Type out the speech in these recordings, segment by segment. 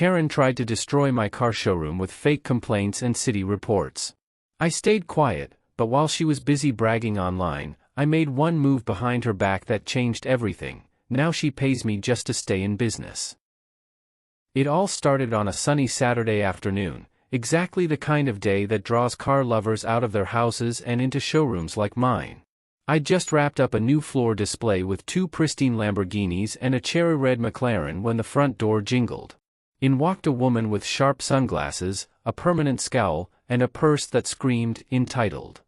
Karen tried to destroy my car showroom with fake complaints and city reports. I stayed quiet, but while she was busy bragging online, I made one move behind her back that changed everything. Now she pays me just to stay in business. It all started on a sunny Saturday afternoon, exactly the kind of day that draws car lovers out of their houses and into showrooms like mine. I'd just wrapped up a new floor display with 2 pristine Lamborghinis and a cherry red McLaren when the front door jingled. In walked a woman with sharp sunglasses, a permanent scowl, and a purse that screamed, "Entitled."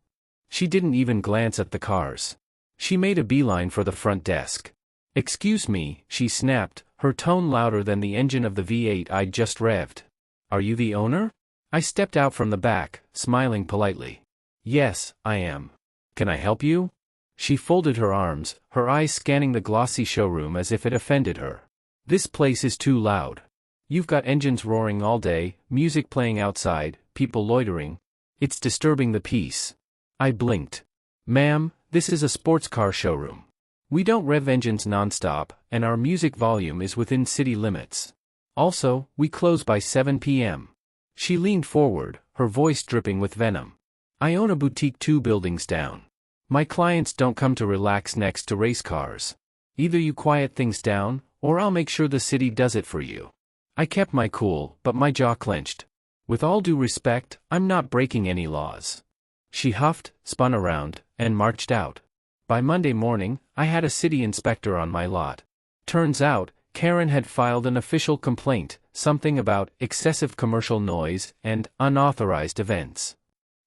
She didn't even glance at the cars. She made a beeline for the front desk. "Excuse me," she snapped, her tone louder than the engine of the V8 I'd just revved. "Are you the owner?" I stepped out from the back, smiling politely. "Yes, I am. Can I help you?" She folded her arms, her eyes scanning the glossy showroom as if it offended her. "This place is too loud. You've got engines roaring all day, music playing outside, people loitering. It's disturbing the peace." I blinked. "Ma'am, this is a sports car showroom. We don't rev engines non-stop, and our music volume is within city limits. Also, we close by 7 p.m. She leaned forward, her voice dripping with venom. "I own a boutique 2 buildings down. My clients don't come to relax next to race cars. Either you quiet things down, or I'll make sure the city does it for you." I kept my cool, but my jaw clenched. "With all due respect, I'm not breaking any laws." She huffed, spun around, and marched out. By Monday morning, I had a city inspector on my lot. Turns out, Karen had filed an official complaint, something about excessive commercial noise and unauthorized events.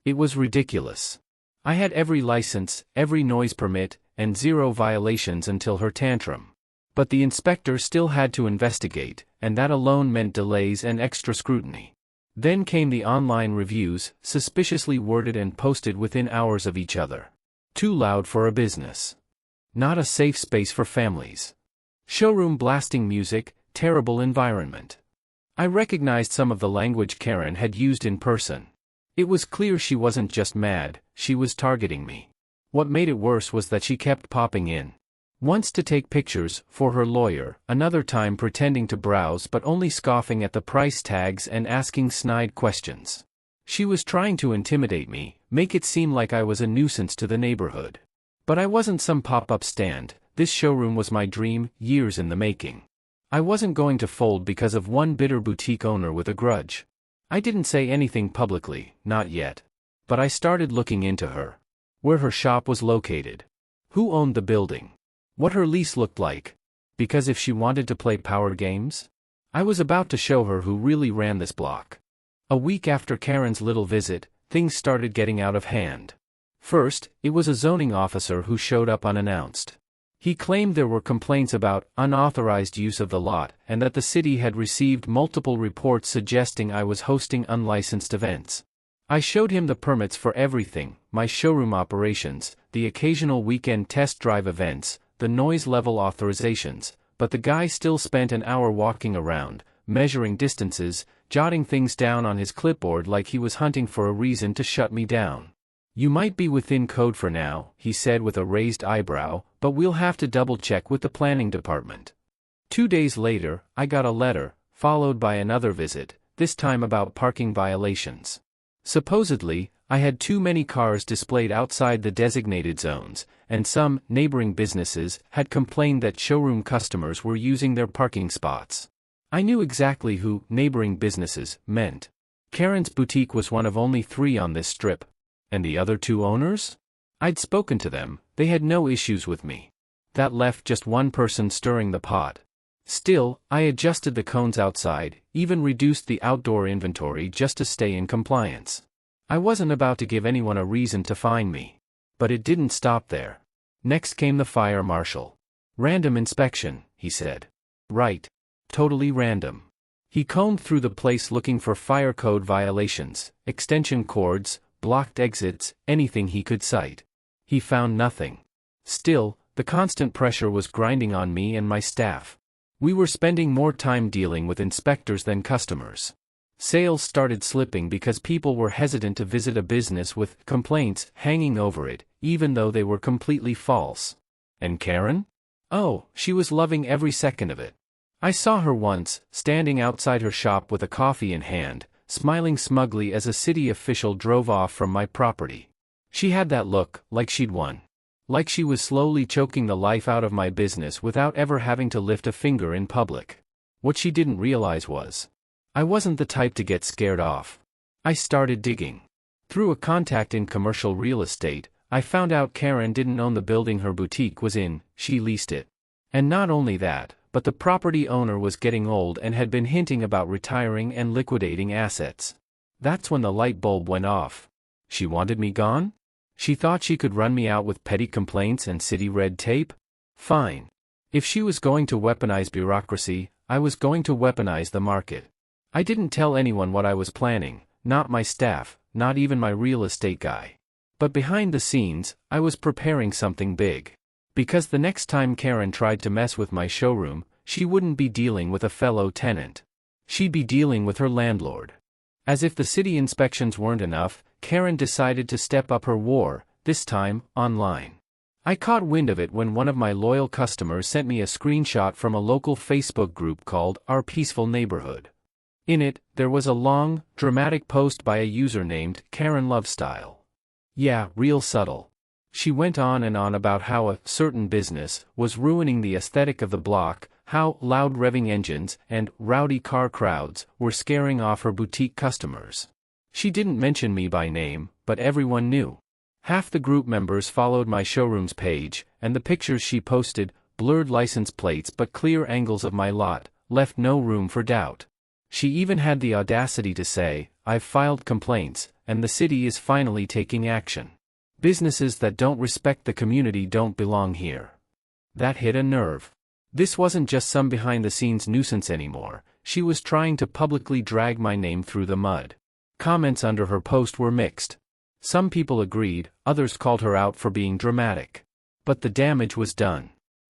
It was ridiculous. I had every license, every noise permit, and 0 violations until her tantrum. But the inspector still had to investigate, and that alone meant delays and extra scrutiny. Then came the online reviews, suspiciously worded and posted within hours of each other. Too loud for a business. Not a safe space for families. Showroom blasting music, terrible environment. I recognized some of the language Karen had used in person. It was clear she wasn't just mad, she was targeting me. What made it worse was that she kept popping in. Once to take pictures, for her lawyer, another time pretending to browse but only scoffing at the price tags and asking snide questions. She was trying to intimidate me, make it seem like I was a nuisance to the neighborhood. But I wasn't some pop-up stand, this showroom was my dream, years in the making. I wasn't going to fold because of one bitter boutique owner with a grudge. I didn't say anything publicly, not yet. But I started looking into her. Where her shop was located. Who owned the building. What her lease looked like. Because if she wanted to play power games, I was about to show her who really ran this block. A week after Karen's little visit, things started getting out of hand. First, it was a zoning officer who showed up unannounced. He claimed there were complaints about unauthorized use of the lot and that the city had received multiple reports suggesting I was hosting unlicensed events. I showed him the permits for everything, my showroom operations, the occasional weekend test drive events, the noise level authorizations, but the guy still spent an hour walking around, measuring distances, jotting things down on his clipboard like he was hunting for a reason to shut me down. "You might be within code for now," he said with a raised eyebrow, "but we'll have to double-check with the planning department." 2 days later, I got a letter, followed by another visit, this time about parking violations. Supposedly, I had too many cars displayed outside the designated zones, and some neighboring businesses had complained that showroom customers were using their parking spots. I knew exactly who neighboring businesses meant. Karen's boutique was one of only 3 on this strip. And the other 2 owners? I'd spoken to them, they had no issues with me. That left just one person stirring the pot. Still, I adjusted the cones outside, even reduced the outdoor inventory just to stay in compliance. I wasn't about to give anyone a reason to fine me. But it didn't stop there. Next came the fire marshal. "Random inspection," he said. Right. Totally random. He combed through the place looking for fire code violations, extension cords, blocked exits, anything he could cite. He found nothing. Still, the constant pressure was grinding on me and my staff. We were spending more time dealing with inspectors than customers. Sales started slipping because people were hesitant to visit a business with complaints hanging over it, even though they were completely false. And Karen? Oh, she was loving every second of it. I saw her once, standing outside her shop with a coffee in hand, smiling smugly as a city official drove off from my property. She had that look, like she'd won. Like she was slowly choking the life out of my business without ever having to lift a finger in public. What she didn't realize was, I wasn't the type to get scared off. I started digging. Through a contact in commercial real estate, I found out Karen didn't own the building her boutique was in, she leased it. And not only that, but the property owner was getting old and had been hinting about retiring and liquidating assets. That's when the light bulb went off. She wanted me gone? She thought she could run me out with petty complaints and city red tape? Fine. If she was going to weaponize bureaucracy, I was going to weaponize the market. I didn't tell anyone what I was planning, not my staff, not even my real estate guy. But behind the scenes, I was preparing something big. Because the next time Karen tried to mess with my showroom, she wouldn't be dealing with a fellow tenant. She'd be dealing with her landlord. As if the city inspections weren't enough, Karen decided to step up her war, this time, online. I caught wind of it when one of my loyal customers sent me a screenshot from a local Facebook group called Our Peaceful Neighborhood. In it, there was a long, dramatic post by a user named Karen Lovestyle. Yeah, real subtle. She went on and on about how a certain business was ruining the aesthetic of the block, how loud revving engines and rowdy car crowds were scaring off her boutique customers. She didn't mention me by name, but everyone knew. Half the group members followed my showroom's page, and the pictures she posted, blurred license plates but clear angles of my lot, left no room for doubt. She even had the audacity to say, I've filed complaints, and the city is finally taking action. Businesses that don't respect the community don't belong here. That hit a nerve. This wasn't just some behind-the-scenes nuisance anymore, she was trying to publicly drag my name through the mud. Comments under her post were mixed. Some people agreed, others called her out for being dramatic. But the damage was done.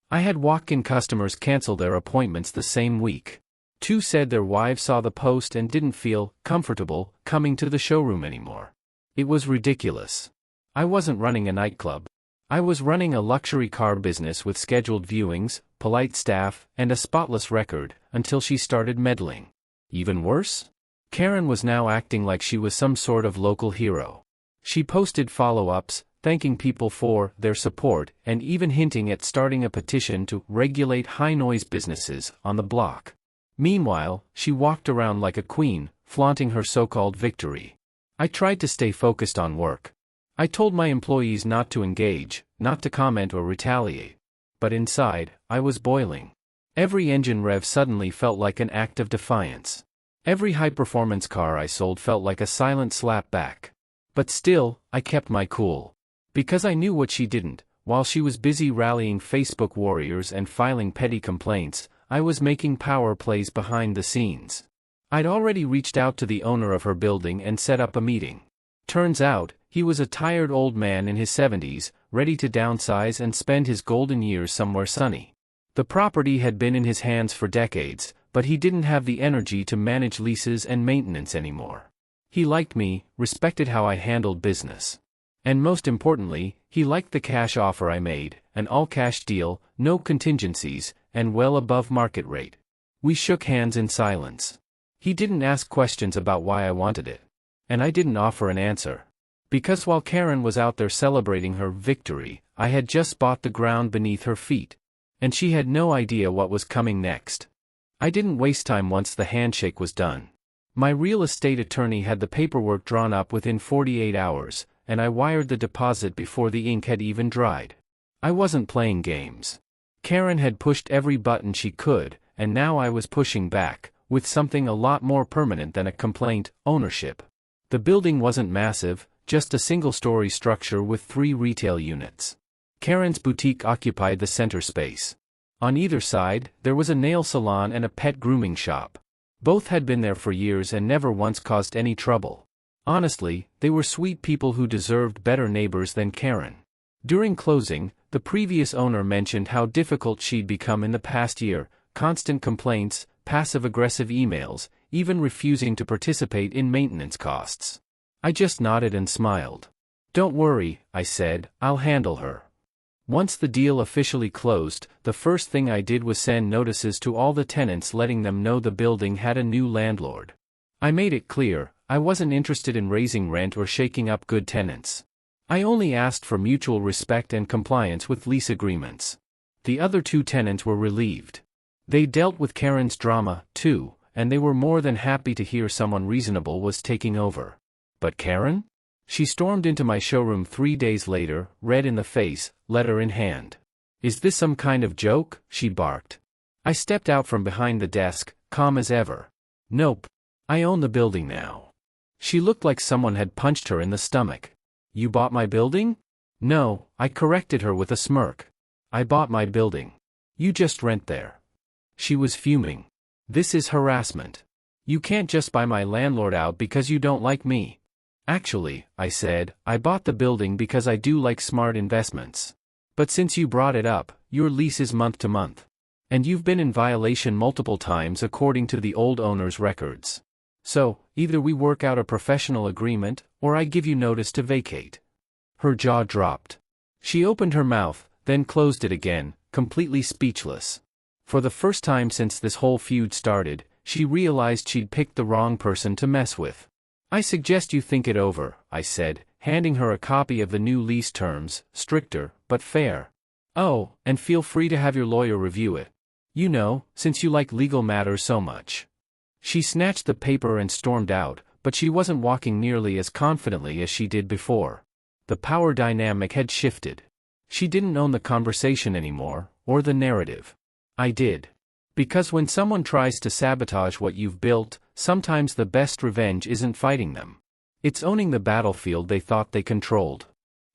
I had walk-in customers cancel their appointments the same week. 2 said their wives saw the post and didn't feel comfortable coming to the showroom anymore. It was ridiculous. I wasn't running a nightclub. I was running a luxury car business with scheduled viewings, polite staff, and a spotless record, until she started meddling. Even worse? Karen was now acting like she was some sort of local hero. She posted follow-ups, thanking people for their support, and even hinting at starting a petition to regulate high-noise businesses on the block. Meanwhile, she walked around like a queen, flaunting her so-called victory. I tried to stay focused on work. I told my employees not to engage, not to comment or retaliate. But inside, I was boiling. Every engine rev suddenly felt like an act of defiance. Every high-performance car I sold felt like a silent slap back. But still, I kept my cool. Because I knew what she didn't. While she was busy rallying Facebook warriors and filing petty complaints, I was making power plays behind the scenes. I'd already reached out to the owner of her building and set up a meeting. Turns out, he was a tired old man in his 70s, ready to downsize and spend his golden years somewhere sunny. The property had been in his hands for decades, but he didn't have the energy to manage leases and maintenance anymore. He liked me, respected how I handled business. And most importantly, he liked the cash offer I made, an all-cash deal, no contingencies, and well above market rate. We shook hands in silence. He didn't ask questions about why I wanted it. And I didn't offer an answer. Because while Karen was out there celebrating her victory, I had just bought the ground beneath her feet. And she had no idea what was coming next. I didn't waste time once the handshake was done. My real estate attorney had the paperwork drawn up within 48 hours, and I wired the deposit before the ink had even dried. I wasn't playing games. Karen had pushed every button she could, and now I was pushing back, with something a lot more permanent than a complaint: ownership. The building wasn't massive, just a single-story structure with 3 retail units. Karen's boutique occupied the center space. On either side, there was a nail salon and a pet grooming shop. Both had been there for years and never once caused any trouble. Honestly, they were sweet people who deserved better neighbors than Karen. During closing, the previous owner mentioned how difficult she'd become in the past year: constant complaints, passive-aggressive emails, even refusing to participate in maintenance costs. I just nodded and smiled. "Don't worry," I said, "I'll handle her." Once the deal officially closed, the first thing I did was send notices to all the tenants letting them know the building had a new landlord. I made it clear, I wasn't interested in raising rent or shaking up good tenants. I only asked for mutual respect and compliance with lease agreements. The other two tenants were relieved. They dealt with Karen's drama, too, and they were more than happy to hear someone reasonable was taking over. But Karen? She stormed into my showroom 3 days later, red in the face, letter in hand. "Is this some kind of joke?" she barked. I stepped out from behind the desk, calm as ever. "Nope. I own the building now." She looked like someone had punched her in the stomach. "You bought my building?" "No," I corrected her with a smirk. "I bought my building. You just rent there." She was fuming. "This is harassment. You can't just buy my landlord out because you don't like me." "Actually," I said, "I bought the building because I do like smart investments. But since you brought it up, your lease is month to month. And you've been in violation multiple times according to the old owner's records. So, either we work out a professional agreement, or I give you notice to vacate." Her jaw dropped. She opened her mouth, then closed it again, completely speechless. For the first time since this whole feud started, she realized she'd picked the wrong person to mess with. "I suggest you think it over," I said, handing her a copy of the new lease terms, stricter, but fair. "Oh, and feel free to have your lawyer review it. You know, since you like legal matters so much." She snatched the paper and stormed out, but she wasn't walking nearly as confidently as she did before. The power dynamic had shifted. She didn't own the conversation anymore, or the narrative. I did. Because when someone tries to sabotage what you've built, sometimes the best revenge isn't fighting them. It's owning the battlefield they thought they controlled.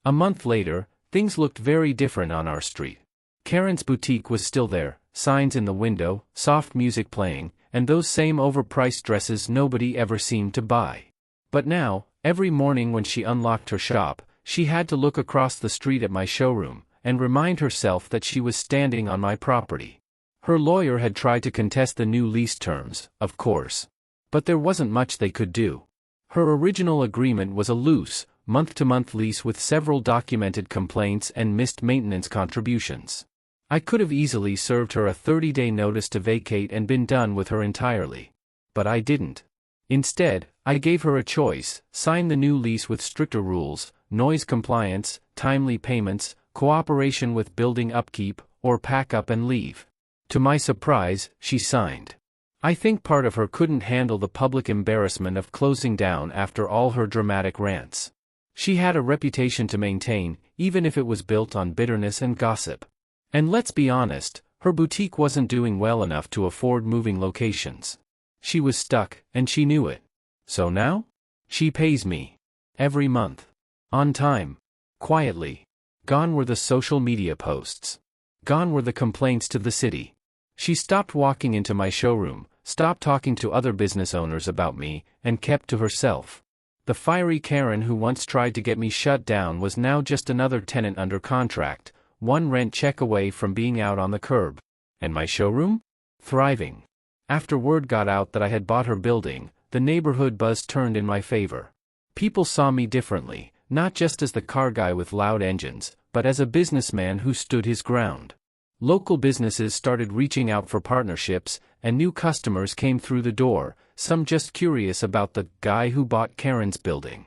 A month later, things looked very different on our street. Karen's boutique was still there, signs in the window, soft music playing, and those same overpriced dresses nobody ever seemed to buy. But now, every morning when she unlocked her shop, she had to look across the street at my showroom, and remind herself that she was standing on my property. Her lawyer had tried to contest the new lease terms, of course. But there wasn't much they could do. Her original agreement was a loose, month-to-month lease with several documented complaints and missed maintenance contributions. I could have easily served her a 30-day notice to vacate and been done with her entirely. But I didn't. Instead, I gave her a choice: sign the new lease with stricter rules, noise compliance, timely payments, cooperation with building upkeep, or pack up and leave. To my surprise, she signed. I think part of her couldn't handle the public embarrassment of closing down after all her dramatic rants. She had a reputation to maintain, even if it was built on bitterness and gossip. And let's be honest, her boutique wasn't doing well enough to afford moving locations. She was stuck, and she knew it. So now? She pays me. Every month. On time. Quietly. Gone were the social media posts. Gone were the complaints to the city. She stopped walking into my showroom, stopped talking to other business owners about me, and kept to herself. The fiery Karen who once tried to get me shut down was now just another tenant under contract, one rent check away from being out on the curb. And my showroom? Thriving. After word got out that I had bought her building, the neighborhood buzz turned in my favor. People saw me differently, not just as the car guy with loud engines, but as a businessman who stood his ground. Local businesses started reaching out for partnerships, and new customers came through the door, some just curious about the guy who bought Karen's building.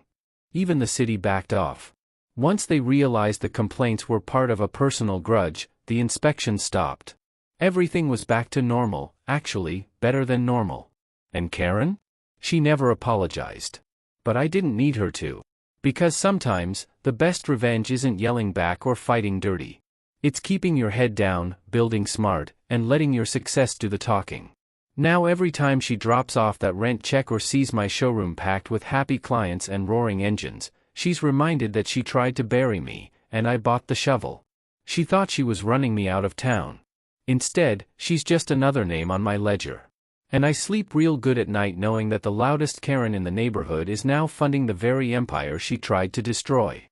Even the city backed off. Once they realized the complaints were part of a personal grudge, the inspection stopped. Everything was back to normal, actually, better than normal. And Karen? She never apologized. But I didn't need her to. Because sometimes, the best revenge isn't yelling back or fighting dirty. It's keeping your head down, building smart, and letting your success do the talking. Now every time she drops off that rent check or sees my showroom packed with happy clients and roaring engines, she's reminded that she tried to bury me, and I bought the shovel. She thought she was running me out of town. Instead, she's just another name on my ledger. And I sleep real good at night knowing that the loudest Karen in the neighborhood is now funding the very empire she tried to destroy.